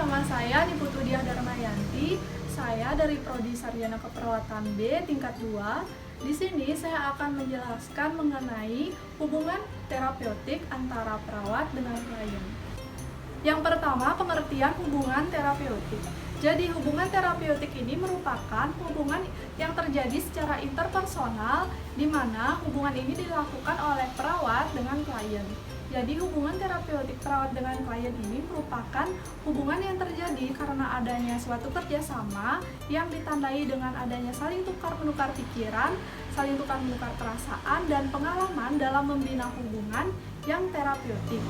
nama saya Niputu Diah Darmayanti. Saya dari Prodi Sarjana Keperawatan B tingkat 2. Di sini saya akan menjelaskan mengenai hubungan terapeutik antara perawat dengan klien. Yang pertama, pengertian hubungan terapeutik. Jadi, hubungan terapeutik ini merupakan hubungan yang terjadi secara interpersonal, di mana hubungan ini dilakukan oleh perawat dengan klien. Jadi, hubungan terapeutik perawat dengan klien ini merupakan hubungan yang terjadi karena adanya suatu kerjasama yang ditandai dengan adanya saling tukar-menukar pikiran, saling tukar-menukar perasaan, dan pengalaman dalam membina hubungan yang terapeutik.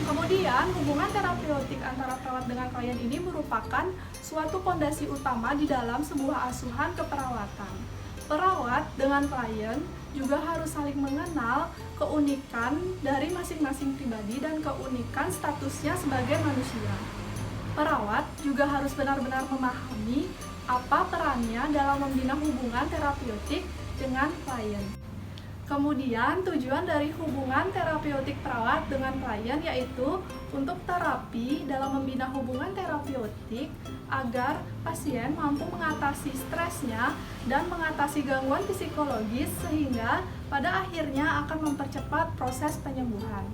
Kemudian, hubungan terapeutik antara perawat dengan klien ini merupakan suatu fondasi utama di dalam sebuah asuhan keperawatan. Perawat dengan klien juga harus saling mengenal keunikan dari masing-masing pribadi dan keunikan statusnya sebagai manusia. Perawat juga harus benar-benar memahami apa perannya dalam membina hubungan terapeutik dengan klien. Kemudian, tujuan dari hubungan terapeutik perawat dengan klien yaitu untuk terapi dalam membina hubungan terapeutik agar pasien mampu mengatasi stresnya dan mengatasi gangguan psikologis sehingga pada akhirnya akan mempercepat proses penyembuhan.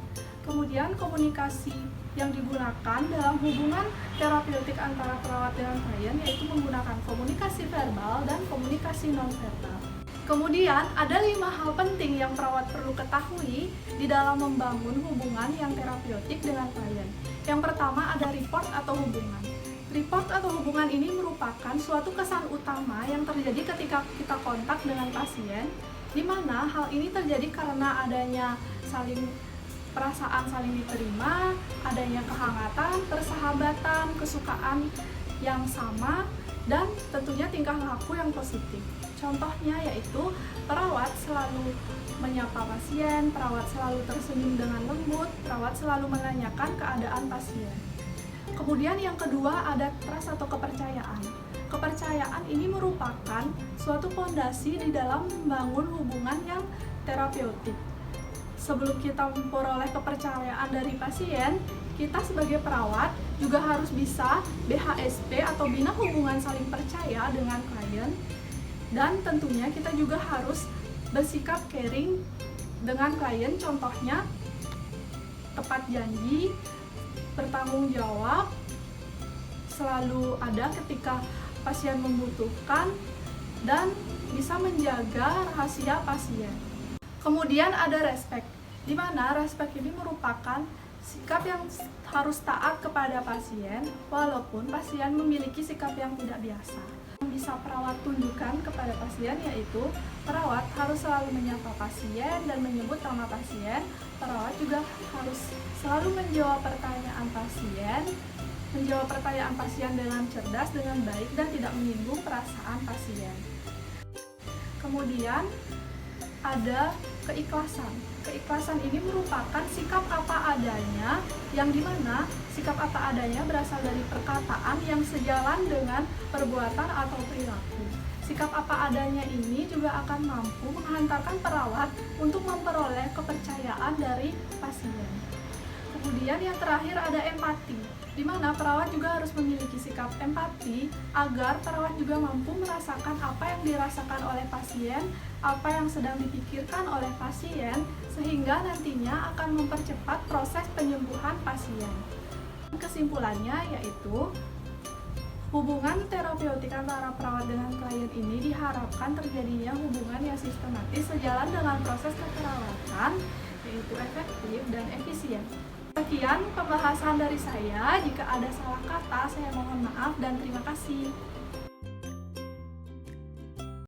Kemudian, komunikasi yang digunakan dalam hubungan terapeutik antara perawat dengan klien yaitu menggunakan komunikasi verbal dan komunikasi nonverbal. Kemudian, ada 5 hal penting yang perawat perlu ketahui di dalam membangun hubungan yang terapeutik dengan klien. Yang pertama ada report atau hubungan. Report atau hubungan ini merupakan suatu kesan utama yang terjadi ketika kita kontak dengan pasien, di mana hal ini terjadi karena adanya perasaan saling diterima, adanya kehangatan, persahabatan, kesukaan yang sama, dan tentunya tingkah laku yang positif. Contohnya yaitu perawat selalu menyapa pasien, perawat selalu tersenyum dengan lembut, perawat selalu menanyakan keadaan pasien. Kemudian yang kedua ada trust atau kepercayaan. Kepercayaan ini merupakan suatu fondasi di dalam membangun hubungan yang terapeutik. Sebelum kita memperoleh kepercayaan dari pasien, kita sebagai perawat juga harus bisa BHSP atau bina hubungan saling percaya dengan klien, dan tentunya kita juga harus bersikap caring dengan klien, contohnya tepat janji, bertanggung jawab, selalu ada ketika pasien membutuhkan, dan bisa menjaga rahasia pasien. Kemudian ada respect, di mana respect ini merupakan sikap yang harus taat kepada pasien walaupun pasien memiliki sikap yang tidak biasa. Yang bisa perawat tunjukkan kepada pasien yaitu perawat harus selalu menyapa pasien dan menyebut nama pasien. Perawat juga harus selalu menjawab pertanyaan pasien dengan cerdas, dengan baik, dan tidak menyinggung perasaan pasien. Kemudian ada keikhlasan. Keikhlasan ini merupakan sikap apa adanya, yang dimana sikap apa adanya berasal dari perkataan yang sejalan dengan perbuatan atau perilaku. Sikap apa adanya ini juga akan mampu menghantarkan perawat untuk memperoleh kepercayaan dari pasien. Kemudian yang terakhir ada empati, di mana perawat juga harus memiliki sikap empati agar perawat juga mampu merasakan apa yang dirasakan oleh pasien, apa yang sedang dipikirkan oleh pasien, sehingga nantinya akan mempercepat proses penyembuhan pasien. Kesimpulannya yaitu hubungan terapeutik antara perawat dengan klien ini diharapkan terjadinya hubungan yang sistematis sejalan dengan proses keperawatan, yaitu efektif dan efisien. Sekian pembahasan dari saya. Jika ada salah kata, saya mohon maaf dan terima kasih.